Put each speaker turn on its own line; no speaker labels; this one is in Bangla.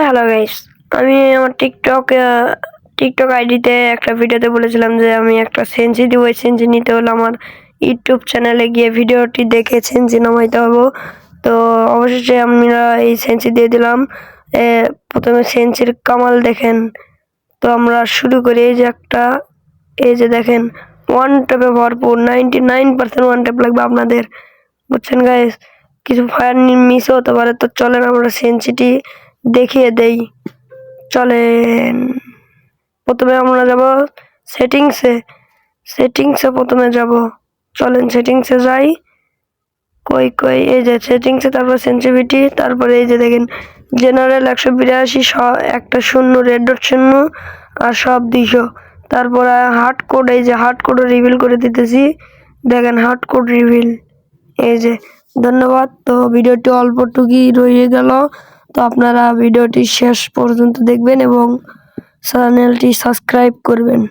হ্যালো গাইস, আমি আমার টিকটক আইডিতে একটা ভিডিওতে বলেছিলাম যে আমি একটা সেনজি দিব। ওই সেনজি নিতে হলে আমার ইউটিউব চ্যানেলে গিয়ে ভিডিওটি দেখে সেনজি নামাইতে হবে। তো অবশেষে আমরা এই সেনজি দিয়ে দিলাম। প্রথমে সেনজির কামাল দেখেন। তো আমরা শুরু করি। এই যে দেখেন, ওয়ান ট্যাপে ভরপুর 99% ওয়ান ট্যাপ লাগবে আপনাদের, বুঝছেন গাইস? কিছু ফায়ার মিস হতে পারে, তো চলেন আমরা সেনসিটি দেখিয়ে দেই। চলেন, প্রথমে আমরা যাব সেটিংসে প্রথমে যাব। চলেন সেটিংসে যাই। এই যে সেটিংসে, তারপর সেন্সিটিভিটি, তারপরে এই যে দেখেন জেনারেল 182, একটা শূন্য, রেড ডট শূন্য, আর সব 200। তারপর হার্ড কোড, এই যে হার্ড কোড রিভিল করে দিতেছি, দেখেন হার্ড কোড রিভিল। এই যে ধন্যবাদ। তো ভিডিওটি অল্পটুকুই রয়ে গেল, তো আপনারা ভিডিওটি শেষ পর্যন্ত দেখবেন এবং চ্যানেলটি সাবস্ক্রাইব করবেন।